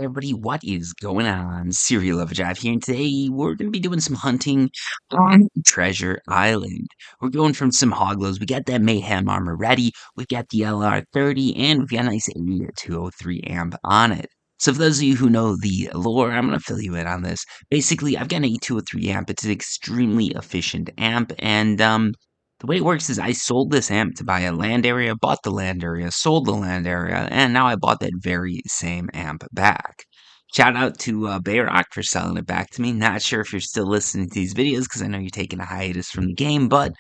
Everybody, what is going on? Serial Lover Jive here, and today we're going to be doing some hunting on Treasure Island. We're going from some hoglos. We got that Mayhem armor ready, we've got the LR30, and we've got a nice 203 amp on it. So for those of you who know the lore, I'm going to fill you in on this. Basically, I've got an 8203 amp. It's an extremely efficient amp, and the way it works is I sold this amp to buy a land area, bought the land area, sold the land area, and now I bought that very same amp back. Shout out to Bayrock for selling it back to me. Not sure if you're still listening to these videos because I know you're taking a hiatus from the game, but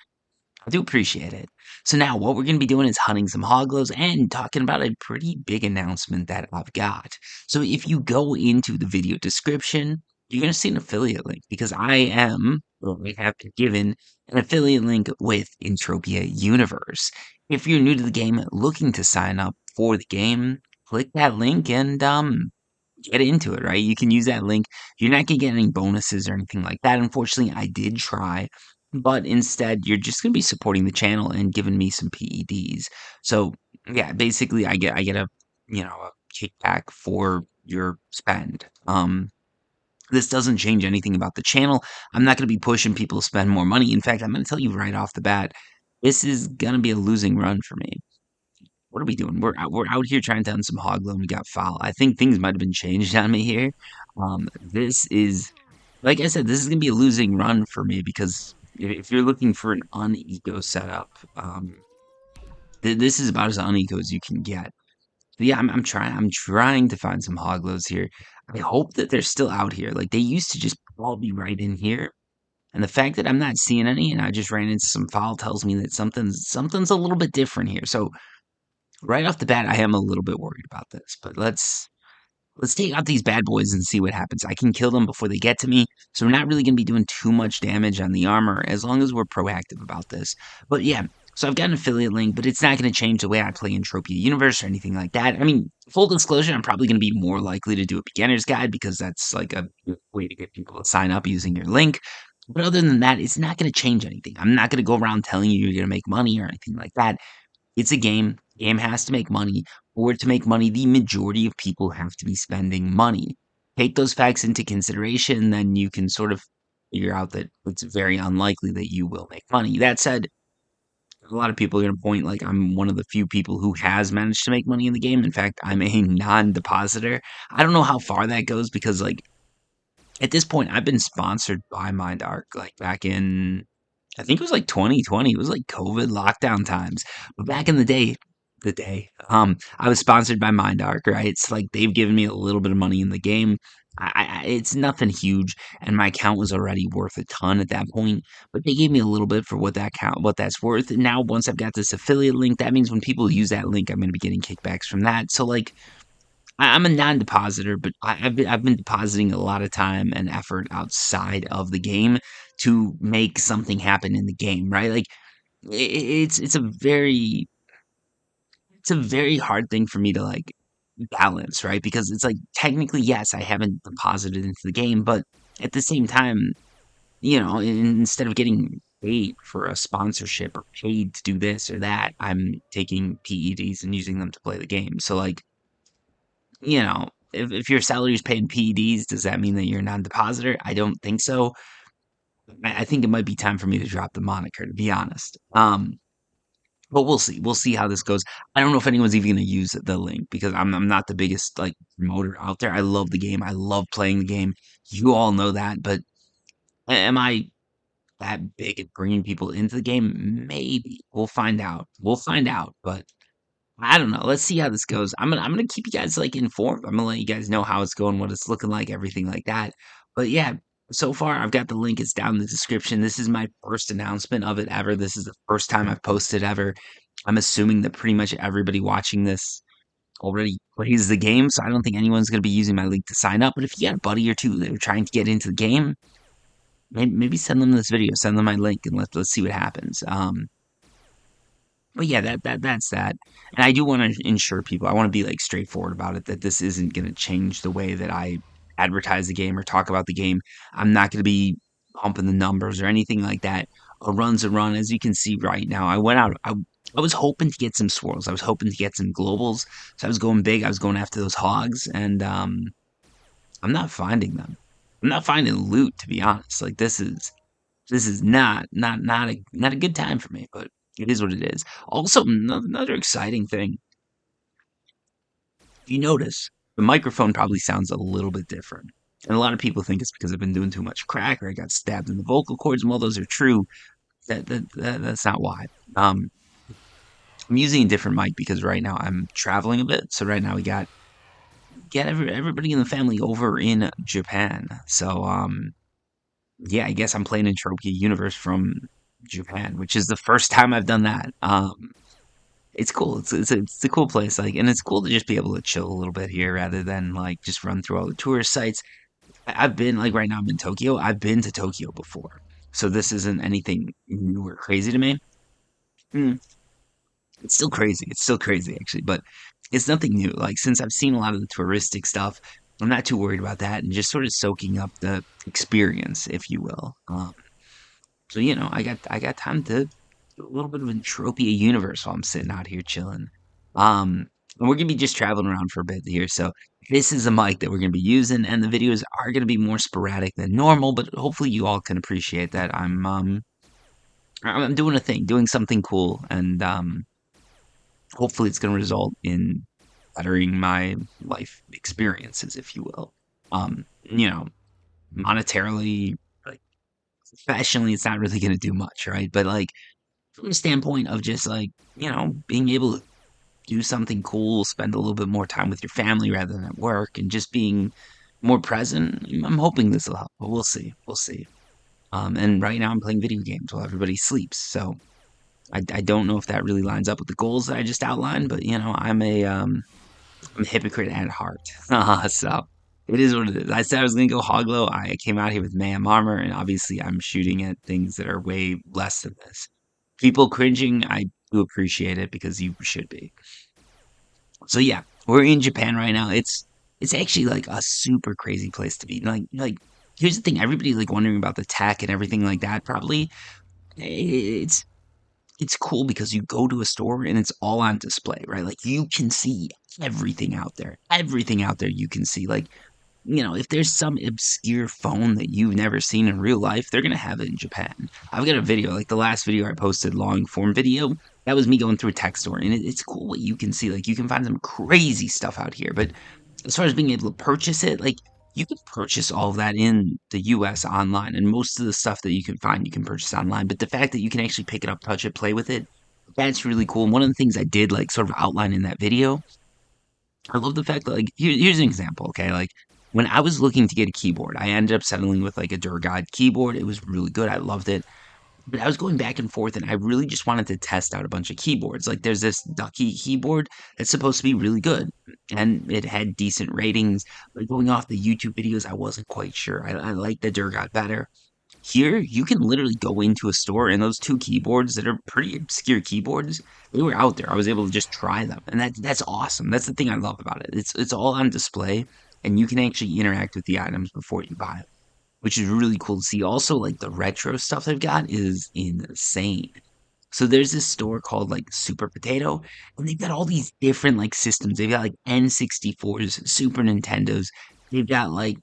I do appreciate it. So now what we're going to be doing is hunting some hoglos and talking about a pretty big announcement that I've got. So if you go into the video description, you're going to see an affiliate link because I have been given an affiliate link with Entropia Universe. If you're new to the game looking to sign up for the game, click that link and get into it, right? You can use that link. You're not going to get any bonuses or anything like that. Unfortunately, I did try, but instead, you're just going to be supporting the channel and giving me some PEDs. So, yeah, basically, I get a kickback for your spend. This doesn't change anything about the channel. I'm not going to be pushing people to spend more money. In fact, I'm going to tell you right off the bat, this is going to be a losing run for me. What are we doing? We're out here trying to hunt some hoglo and we got foul. I think things might have been changed on me here. This is, like I said, this is gonna be a losing run for me because if you're looking for an uneco setup, this is about as uneco as you can get. But yeah, I'm trying to find some hoglos here. I hope that they're still out here. Like they used to just all be right in here. And the fact that I'm not seeing any and I just ran into some foul tells me that something's a little bit different here. So right off the bat, I am a little bit worried about this, but let's take out these bad boys and see what happens. I can kill them before they get to me, so we're not really going to be doing too much damage on the armor as long as we're proactive about this. But yeah, so I've got an affiliate link, but it's not going to change the way I play Entropia Universe or anything like that. I mean, full disclosure, I'm probably going to be more likely to do a beginner's guide because that's like a good way to get people to sign up using your link. But other than that, it's not going to change anything. I'm not going to go around telling you you're going to make money or anything like that. It's a game. Game has to make money. For it to make money, the majority of people have to be spending money. Take those facts into consideration, then you can sort of figure out that it's very unlikely that you will make money. That said, a lot of people are going to point like I'm one of the few people who has managed to make money in the game. In fact, I'm a non-depositor. I don't know how far that goes because like at this point I've been sponsored by MindArc like back in I think it was like 2020. It was like COVID lockdown times. But back in the day, I was sponsored by MindArc, right? It's like they've given me a little bit of money in the game. It's nothing huge, and my account was already worth a ton at that point. But they gave me a little bit for what that's worth. And now, once I've got this affiliate link, that means when people use that link, I'm going to be getting kickbacks from that. So, like, I'm a non-depositor, but I've been depositing a lot of time and effort outside of the game to make something happen in the game, right? Like it's a very hard thing for me to like balance, right? Because it's like technically yes, I haven't deposited into the game, but at the same time, instead of getting paid for a sponsorship or paid to do this or that, I'm taking PEDs and using them to play the game. So like if your salary is paid in PEDs, does that mean that you're a non-depositor? I don't think so. I think it might be time for me to drop the moniker, to be honest. But we'll see. We'll see how this goes. I don't know if anyone's even going to use the link because I'm not the biggest like promoter out there. I love the game. I love playing the game. You all know that, but am I that big at bringing people into the game? Maybe. We'll find out. We'll find out. But I don't know. Let's see how this goes. I'm gonna keep you guys like informed. I'm gonna let you guys know how it's going, what it's looking like, everything like that. But yeah, so far I've got the link. It's down in the description. This is my first announcement of it ever. This is the first time I've posted ever. I'm assuming that pretty much everybody watching this already plays the game, so I don't think anyone's gonna be using my link to sign up. But if you got a buddy or two that are trying to get into the game, maybe send them this video, send them my link, and let's see what happens. But yeah, that's that. And I do want to ensure people, I want to be like straightforward about it, that this isn't going to change the way that I advertise the game or talk about the game. I'm not going to be pumping the numbers or anything like that. A run's a run. As you can see right now, I was hoping to get some swirls. I was hoping to get some globals. So I was going big. I was going after those hogs. And I'm not finding them. I'm not finding loot, to be honest. Like this is not a good time for me, but it is what it is. Also, another exciting thing. If you notice, the microphone probably sounds a little bit different. And a lot of people think it's because I've been doing too much crack or I got stabbed in the vocal cords. And while those are true, that's not why. Um, I'm using a different mic because right now I'm traveling a bit. So right now we got everybody in the family over in Japan. So yeah, I guess I'm playing Entropia Universe from Japan, which is the first time I've done that. It's cool. It's a cool place. Like, and it's cool to just be able to chill a little bit here rather than like just run through all the tourist sites. I've been like right now I'm in Tokyo. I've been to Tokyo before, so this isn't anything new or crazy to me. Mm, it's still crazy. It's still crazy actually, but it's nothing new. Like since I've seen a lot of the touristic stuff, I'm not too worried about that, and just sort of soaking up the experience, if you will. So I got time to do a little bit of Entropia Universe while I'm sitting out here chilling. And we're gonna be just traveling around for a bit here. So this is a mic that we're gonna be using, and the videos are gonna be more sporadic than normal, but hopefully you all can appreciate that I'm doing a thing, doing something cool, and hopefully it's gonna result in bettering my life experiences, if you will. Monetarily, like professionally, it's not really gonna do much, right? But like from the standpoint of just like, being able to do something cool, spend a little bit more time with your family rather than at work, and just being more present. I'm hoping this will help, but we'll see. We'll see. And right now I'm playing video games while everybody sleeps. So I don't know if that really lines up with the goals that I just outlined, but I'm a hypocrite at heart. So it is what it is. I said I was gonna go hoglow. I came out here with mayhem armor, and obviously I'm shooting at things that are way less than this. People cringing, I do appreciate it because you should be. So yeah, we're in Japan right now. It's actually like a super crazy place to be. Like here's the thing, everybody like wondering about the tech and everything like that probably. It's it's cool because you go to a store and it's all on display, right? Like you can see everything out there. Everything out there you can see. Like if there's some obscure phone that you've never seen in real life, they're gonna have it in Japan. I've got a video, like the last video I posted, long form video. That was me going through a tech store, and it's cool what you can see. Like you can find some crazy stuff out here, but as far as being able to purchase it, like you can purchase all of that in the US online, and most of the stuff that you can find, you can purchase online. But the fact that you can actually pick it up, touch it, play with it, that's really cool. And one of the things I did, like, sort of outline in that video, I love the fact that, like, here's an example, okay? Like, when I was looking to get a keyboard, I ended up settling with like a Durgod keyboard. It was really good. I loved it. But I was going back and forth, and I really just wanted to test out a bunch of keyboards. Like, there's this Ducky keyboard that's supposed to be really good, and it had decent ratings. But going off the YouTube videos, I wasn't quite sure. I liked the Durgod better. Here, you can literally go into a store, and those two keyboards that are pretty obscure keyboards, they were out there. I was able to just try them, and that's awesome. That's the thing I love about it. It's all on display, and you can actually interact with the items before you buy them, which is really cool to see. Also, like the retro stuff they've got is insane. So there's this store called like Super Potato, and they've got all these different like systems. They've got like N64s, Super Nintendos. They've got like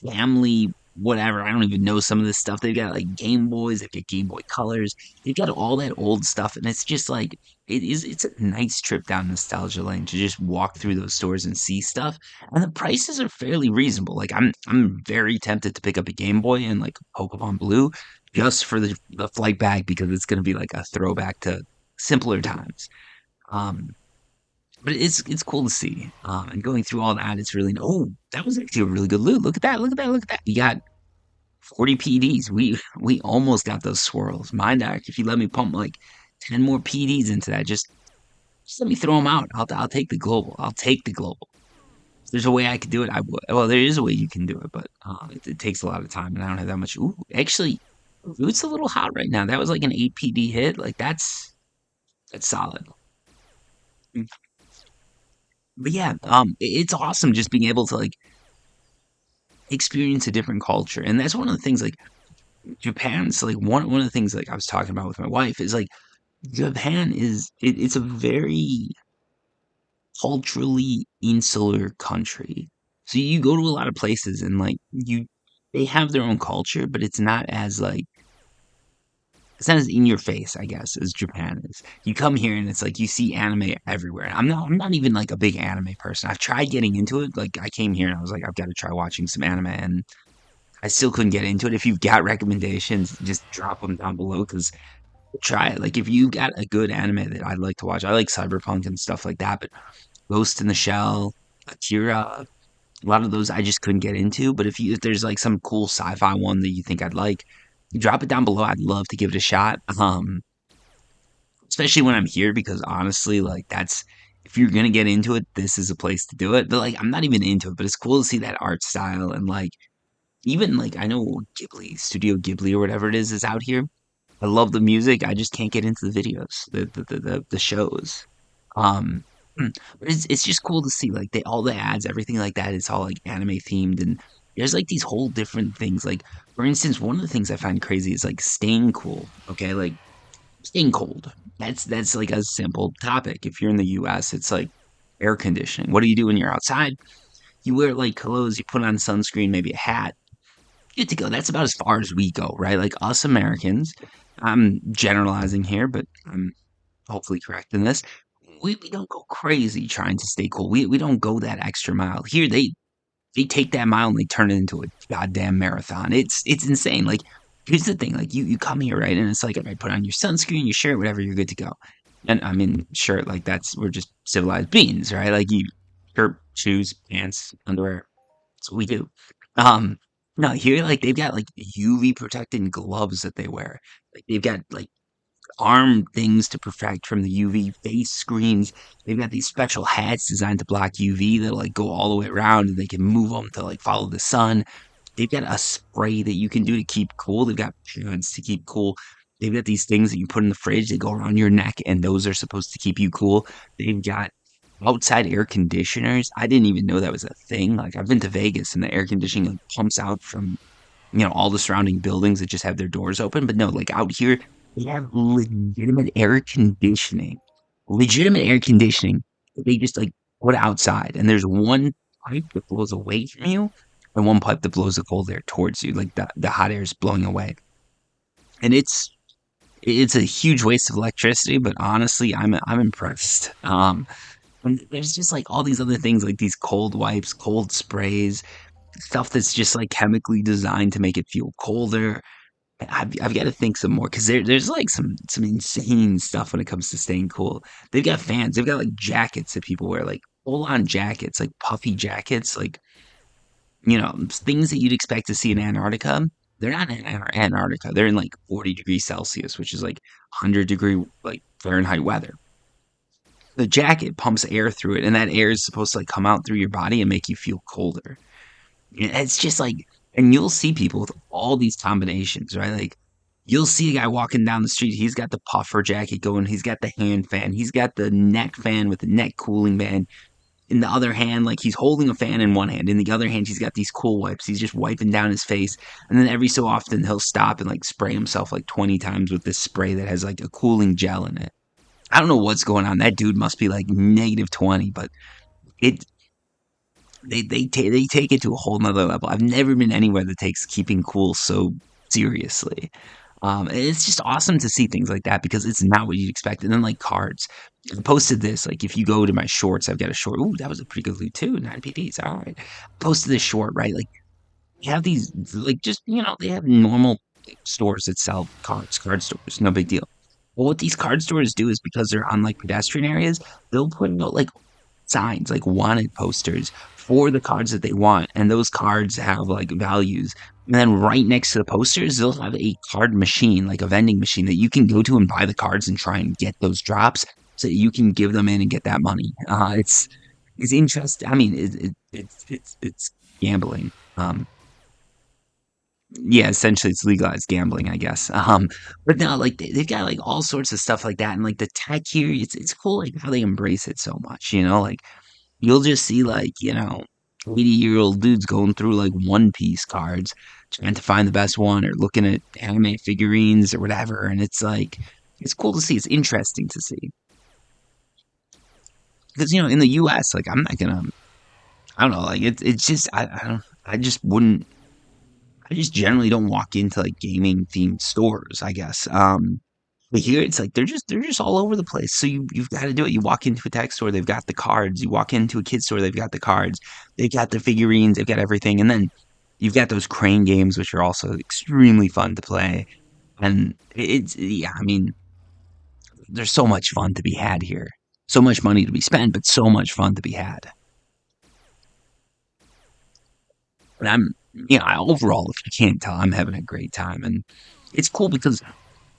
family whatever. I don't even know some of this stuff. They've got like Game Boys. They've got Game Boy Colors. They've got all that old stuff, and it's just like it's a nice trip down nostalgia lane to just walk through those stores and see stuff. And the prices are fairly reasonable. Like I'm very tempted to pick up a Game Boy and like Pokemon Blue just for the flight back because it's going to be like a throwback to simpler times. Um, but it's cool to see. And going through all that, it's really that was actually a really good loot. Look at that! Look at that! Look at that! You got 40 PDs. We almost got those swirls. Mind Arc, if you let me pump like 10 more PDs into that, just let me throw them out. I'll take the global. I'll take the global. If there's a way I could do it, I would. Well, there is a way you can do it, but it takes a lot of time, and I don't have that much. Ooh, actually, Root's a little hot right now. That was like an 8 PD hit. Like that's solid. Mm. But yeah, it's awesome just being able to like experience a different culture, and that's one of the things like Japan's like one of the things like I was talking about with my wife is like Japan it's a very culturally insular country. So you go to a lot of places and like they have their own culture, but it's not as in your face, I guess, as Japan is. You come here and it's like you see anime everywhere. I'm not even like a big anime person. I've tried getting into it. Like I came here and I was like, I've got to try watching some anime, and I still couldn't get into it. If you've got recommendations, just drop them down below because try it. Like if you got a good anime that I'd like to watch, I like cyberpunk and stuff like that, but Ghost in the Shell, Akira, a lot of those I just couldn't get into. But if there's like some cool sci-fi one that you think I'd like, drop it down below. I'd love to give it a shot. Especially when I'm here because honestly, like that's if you're gonna get into it, this is a place to do it. But like I'm not even into it, but it's cool to see that art style and like even like I know Ghibli, Studio Ghibli or whatever it is out here. I love the music. I just can't get into the videos, the shows. Um, but it's just cool to see like they all the ads, everything like that. It's all like anime themed, and there's like these whole different things. Like for instance, one of the things I find crazy is like staying cool. Okay, like staying cold. That's like a simple topic. If you're in the U.S., it's like air conditioning. What do you do when you're outside? You wear like clothes, you put on sunscreen, maybe a hat, good to go. That's about as far as we go, right? Like us Americans, I'm generalizing here, but I'm hopefully correct in this. We don't go crazy trying to stay cool. We don't go that extra mile. Here they take that mile and they turn it into a goddamn marathon. It's insane. Like here's the thing, like you come here, right? And it's like I put on your sunscreen, your shirt, whatever, you're good to go. And I mean shirt, like we're just civilized beings, right? Like you shirt, shoes, pants, underwear, that's what we do. Um, no, here, like they've got like UV protecting gloves that they wear. Like they've got like arm things to protect from the UV face screens. They've got these special hats designed to block UV that like go all the way around and they can move them to like follow the sun. They've got a spray that you can do to keep cool. They've got pads to keep cool. They've got these things that you put in the fridge that go around your neck, and those are supposed to keep you cool. They've got outside air conditioners. I didn't even know that was a thing. Like I've been to Vegas and the air conditioning like pumps out from all the surrounding buildings that just have their doors open. But no, like out here, they have legitimate air conditioning. Legitimate air conditioning that they just like put outside. And there's one pipe that blows away from you and one pipe that blows the cold air towards you. Like the hot air is blowing away. And it's a huge waste of electricity, but honestly, I'm impressed. And there's just like all these other things like these cold wipes, cold sprays, stuff that's just like chemically designed to make it feel colder. I've got to think some more because there's like some insane stuff when it comes to staying cool. They've got fans. They've got like jackets that people wear, like full on jackets, like puffy jackets, like things that you'd expect to see in Antarctica. They're not in Antarctica. They're in like 40 degrees Celsius, which is like 100-degree like Fahrenheit weather. The jacket pumps air through it, and that air is supposed to like come out through your body and make you feel colder. It's just like, and you'll see people with all these combinations, right? Like, you'll see a guy walking down the street. He's got the puffer jacket going. He's got the hand fan. He's got the neck fan with the neck cooling band. In the other hand, like he's holding a fan in one hand. In the other hand, he's got these cool wipes. He's just wiping down his face. And then every so often, he'll stop and like spray himself like 20 times with this spray that has like a cooling gel in it. I don't know what's going on. That dude must be like negative 20, but it they take it to a whole nother level. I've never been anywhere that takes keeping cool so seriously. And it's just awesome to see things like that because it's not what you'd expect. And then like cards, I posted this. Like if you go to my shorts, I've got a short. Ooh, that was a pretty good loot too. 9 PDs. All right. Posted this short, right? Like you have these, like just they have normal stores that sell cards, card stores, no big deal. Well, what these card stores do is because they're on like pedestrian areas, they'll put out like signs, like wanted posters for the cards that they want, and those cards have like values. And then right next to the posters, they'll have a card machine, like a vending machine that you can go to and buy the cards and try and get those drops, so that you can give them in and get that money. It's interesting. I mean, it's gambling. Yeah, essentially it's legalized gambling, I guess. But no, like they've got like all sorts of stuff like that, and like the tech here, it's cool like how they embrace it so much. Like you'll just see like 80-year-old dudes going through like One Piece cards, trying to find the best one, or looking at anime figurines or whatever, and it's like it's cool to see. It's interesting to see because in the U.S., like I don't know, like it's just I don't I just wouldn't I just generally don't walk into like gaming themed stores, I guess. But here it's like they're just all over the place. So you've got to do it. You walk into a tech store, they've got the cards. You walk into a kid store, they've got the cards. They've got the figurines, they've got everything. And then you've got those crane games, which are also extremely fun to play. And it's yeah, I mean, there's so much fun to be had here. So much money to be spent, but so much fun to be had. And overall, if you can't tell, I'm having a great time. And it's cool because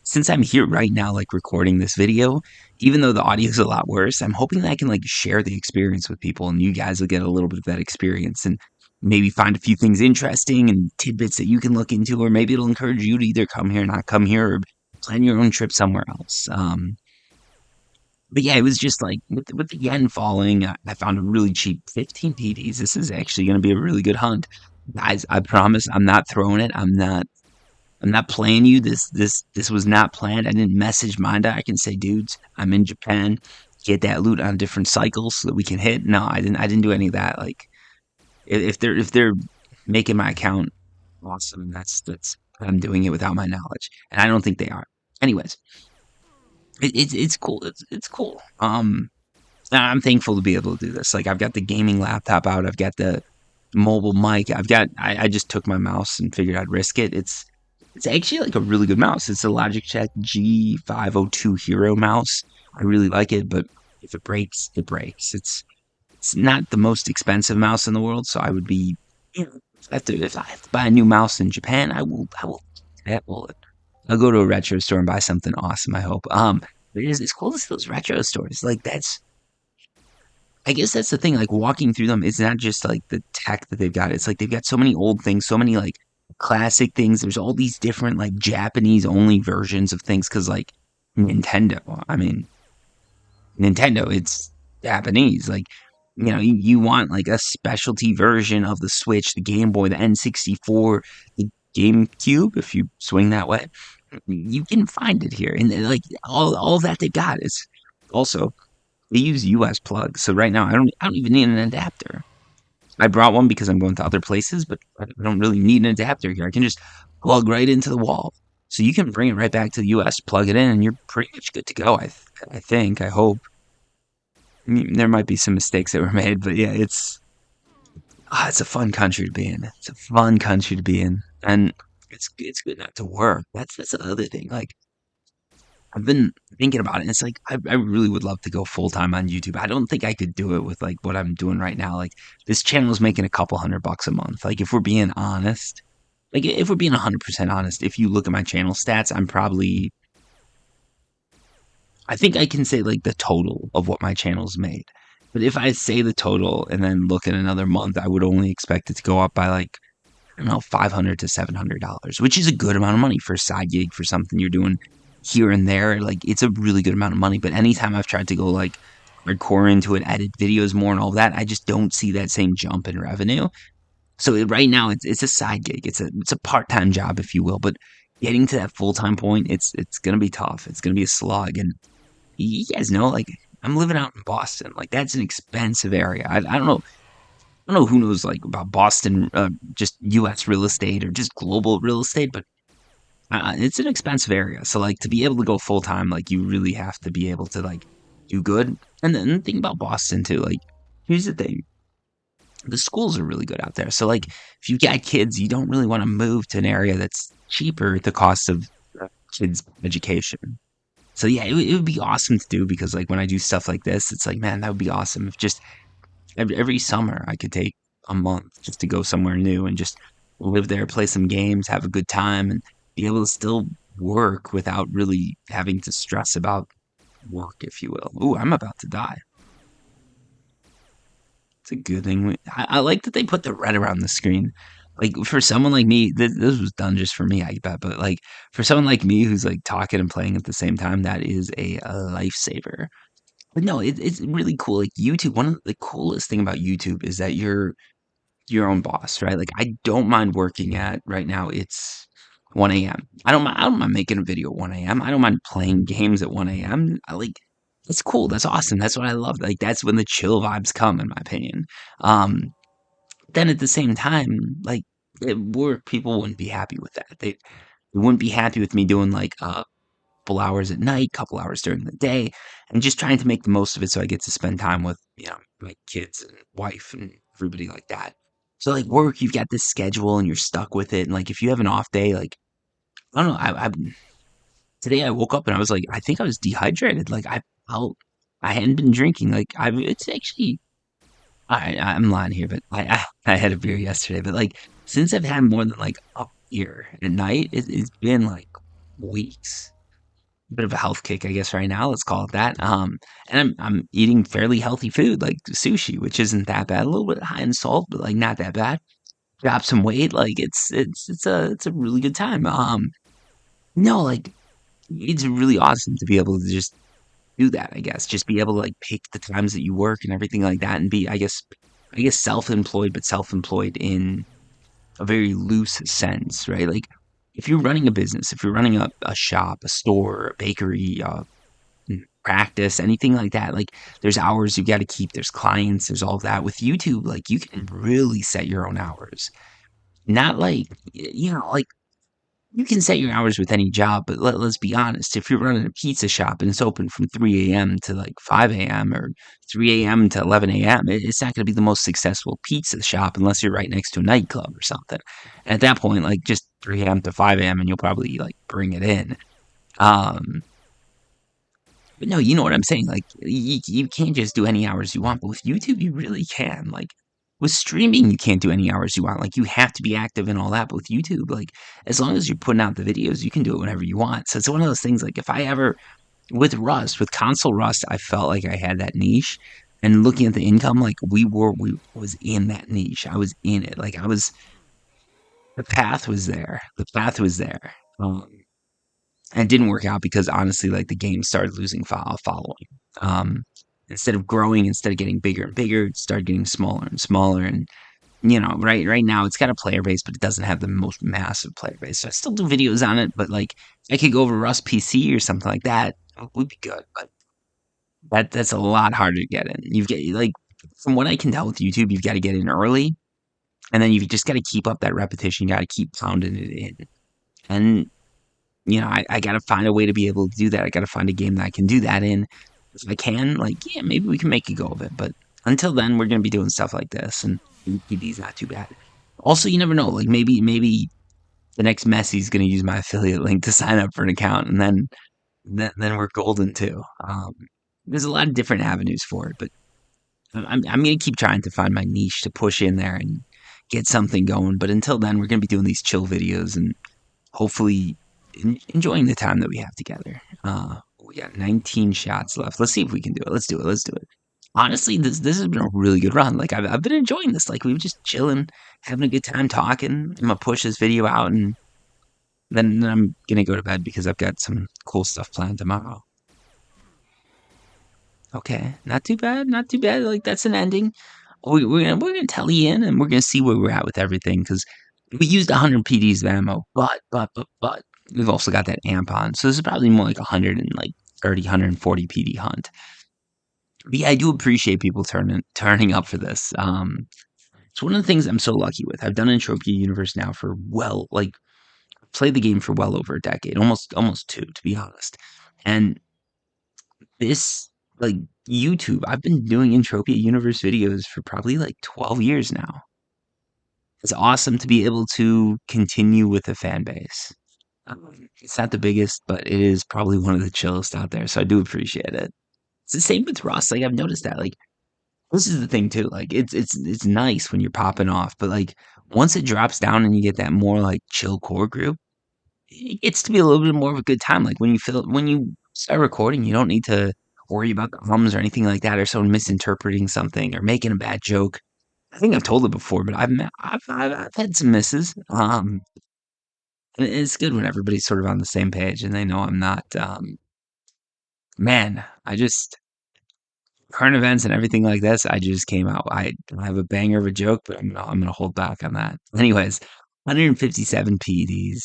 since I'm here right now, like recording this video, even though the audio is a lot worse, I'm hoping that I can like share the experience with people and you guys will get a little bit of that experience and maybe find a few things interesting and tidbits that you can look into, or maybe it'll encourage you to either come here, not come here, or plan your own trip somewhere else. But yeah, it was just like with the yen falling, I found a really cheap 15 PDs. This is actually going to be a really good hunt. Guys, I promise I'm not throwing it. I'm not playing you. This was not planned. I didn't message Minda. I can say, dudes, I'm in Japan. Get that loot on different cycles so that we can hit. No, I didn't do any of that. Like if they're making my account awesome, that's I'm doing it without my knowledge, and I don't think they are. Anyways, it's cool. It's cool. I'm thankful to be able to do this. Like I've got the gaming laptop out. I've got the mobile mic. I just took my mouse and figured I'd risk it. It's actually like a really good mouse. It's a Logitech G502 Hero mouse. I really like it, but if it breaks, it breaks. It's not the most expensive mouse in the world, so I would be, if I have to buy a new mouse in Japan, I will that bullet. I'll go to a retro store and buy something awesome, I hope. But it's cool to see those retro stores. Like I guess that's the thing. Like walking through them, it's not just like the tech that they've got. It's like they've got so many old things, so many like classic things. There's all these different like Japanese only versions of things because like Nintendo. I mean, Nintendo, it's Japanese. Like you want like a specialty version of the Switch, the Game Boy, the N64, the GameCube. If you swing that way, you can find it here, and like all that they've got is also they use US plugs. So right now I don't even need an adapter. I brought one because I'm going to other places, but I don't really need an adapter here. I can just plug right into the wall. So you can bring it right back to the US, plug it in, and you're pretty much good to go. I think, I hope. I mean, there might be some mistakes that were made, but yeah, it's a fun country to be in. It's a fun country to be in, and it's good not to work. That's the other thing. Like I've been thinking about it, and it's like I really would love to go full time on YouTube. I don't think I could do it with like what I'm doing right now. Like this channel is making a couple $100 a month. Like if we're being honest, like if we're being 100% honest, if you look at my channel stats, I think I can say like the total of what my channel's made. But if I say the total and then look at another month, I would only expect it to go up by like I don't know, $500 to $700, which is a good amount of money for a side gig for something you're doing here and there. Like it's a really good amount of money. But anytime I've tried to go like hardcore into it, edit videos more and all that, I just don't see that same jump in revenue. So right now it's a side gig. It's a part-time job, if you will. But getting to that full-time point, it's gonna be tough. It's gonna be a slog. And you guys know, like I'm living out in Boston. Like that's an expensive area. I don't know who knows like about Boston, just U.S. real estate or just global real estate, but it's an expensive area. So like to be able to go full time, like you really have to be able to like do good. And then the thing about Boston too, like here's the thing, the schools are really good out there. So like if you got kids, you don't really want to move to an area that's cheaper at the cost of kids' education. So yeah, it would be awesome to do because like when I do stuff like this, it's like man, that would be awesome if just every summer I could take a month just to go somewhere new and just live there, play some games, have a good time, and be able to still work without really having to stress about work, if you will. Ooh, I'm about to die. It's a good thing. I like that they put the red around the screen. Like for someone like me, this was done just for me, I bet. But like for someone like me who's like talking and playing at the same time, that is a lifesaver. But no, it's really cool. Like YouTube, one of the coolest thing about YouTube is that you're your own boss, right? Like I don't mind working at right now. It's 1 a.m. I don't mind making a video at 1 a.m. I don't mind playing games at 1 a.m. I like that's cool. That's awesome. That's what I love. Like that's when the chill vibes come, in my opinion. Um, then at the same time, like, at work, people wouldn't be happy with that. They wouldn't be happy with me doing, like, couple hours at night, couple hours during the day, and just trying to make the most of it so I get to spend time with, my kids and wife and everybody like that. So, like, work, you've got this schedule and you're stuck with it, and, like, if you have an off day, like, I don't know, I today I woke up and I was like, I think I was dehydrated, like, felt I hadn't been drinking, like, it's actually I'm lying here, but I had a beer yesterday, but, like, since I've had more than, like, a beer at night, it's been, like, weeks. Bit of a health kick, I guess, right now, let's call it that, and I'm eating fairly healthy food, like sushi, which isn't that bad, a little bit high in salt, but, like, not that bad. Dropped some weight, like, it's a really good time, no, like, it's really awesome to be able to just do that, I guess, just be able to, like, pick the times that you work and everything like that and be, I guess self-employed, but self-employed in a very loose sense, right? Like, if you're running a business, if you're running a shop, a store, a bakery, practice, anything like that, like, there's hours you gotta keep, there's clients, there's all that. With YouTube, like, you can really set your own hours. Not like, like, you can set your hours with any job, but let's be honest, if you're running a pizza shop and it's open from 3 a.m. to, like, 5 a.m. or 3 a.m. to 11 a.m., it's not gonna be the most successful pizza shop unless you're right next to a nightclub or something. And at that point, like, just 3 a.m. to 5 a.m., and you'll probably, like, bring it in. Um, but no, you know what I'm saying, like, you can't just do any hours you want, but with YouTube, you really can, like, with streaming, you can't do any hours you want, like, you have to be active and all that, but with YouTube, like, as long as you're putting out the videos, you can do it whenever you want, so it's one of those things, like, if I ever with console Rust, I felt like I had that niche, and looking at the income, like, we was in that niche, I was in it, like, the path was there, um and it didn't work out because honestly, like the game started losing following. Um, instead of growing, instead of getting bigger and bigger, it started getting smaller and smaller. And right now it's got a player base, but it doesn't have the most massive player base. So I still do videos on it, but like I could go over Rust PC or something like that. It would be good, but that's a lot harder to get in. You've get like from what I can tell with YouTube, you've got to get in early, and then you've just got to keep up that repetition. You got to keep pounding it in, and I got to find a way to be able to do that. I got to find a game that I can do that in. If I can, like, yeah, maybe we can make a go of it. But until then, we're going to be doing stuff like this, and PD's not too bad. Also, you never know. Like, maybe the next Messi's going to use my affiliate link to sign up for an account, and then we're golden too. There's a lot of different avenues for it, but I'm going to keep trying to find my niche to push in there and get something going. But until then, we're going to be doing these chill videos and hopefully enjoying the time that we have together. We got 19 shots left. Let's see if we can do it. Let's do it. Let's do it. Honestly, this has been a really good run. Like I've been enjoying this. Like we were just chilling, having a good time talking. I'm gonna push this video out and then I'm gonna go to bed because I've got some cool stuff planned tomorrow. Okay, not too bad. Not too bad. Like that's an ending. We're gonna tell you in and we're gonna see where we're at with everything because we used 100 PDs of ammo, but we've also got that amp on, so this is probably more like 100 and like 30, 140 PD hunt. But yeah, I do appreciate people turning up for this. It's one of the things I'm so lucky with. I've done Entropia Universe now for like played the game for well over a decade, almost two, to be honest. And this like YouTube, I've been doing Entropia Universe videos for probably like 12 years now. It's awesome to be able to continue with a fan base. It's not the biggest, but it is probably one of the chillest out there, so I do appreciate it. It's the same with Rust. Like I've noticed that. Like this is the thing too. Like it's nice when you're popping off, but like once it drops down and you get that more like chill core group, it gets to be a little bit more of a good time. Like when you start recording, you don't need to worry about the hums or anything like that, or someone misinterpreting something or making a bad joke. I think I've told it before, but I've had some misses. And it's good when everybody's sort of on the same page and they know I'm not. Man, I just current events and everything like this. I just came out. I have a banger of a joke, but I'm gonna hold back on that. Anyways, 157 PDs.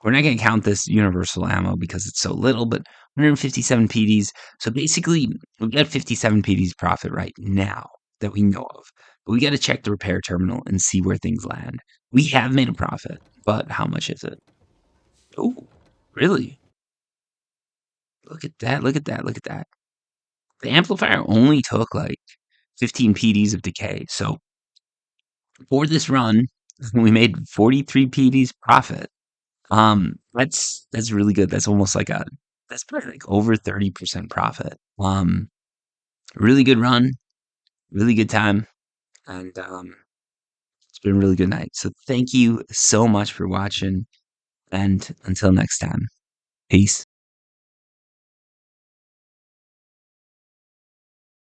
We're not gonna count this universal ammo because it's so little, but 157 PDs. So basically, we've got 57 PDs profit right now. that we know of. But we got to check the repair terminal and see where things land. We have made a profit, but how much is it? Oh, really? Look at that. Look at that. Look at that. The amplifier only took like 15 PDs of decay. So for this run, we made 43 PDs profit. That's really good. That's almost like that's probably like over 30% profit. Really good run, really good time, and it's been a really good night. So thank you so much for watching, and until next time, peace.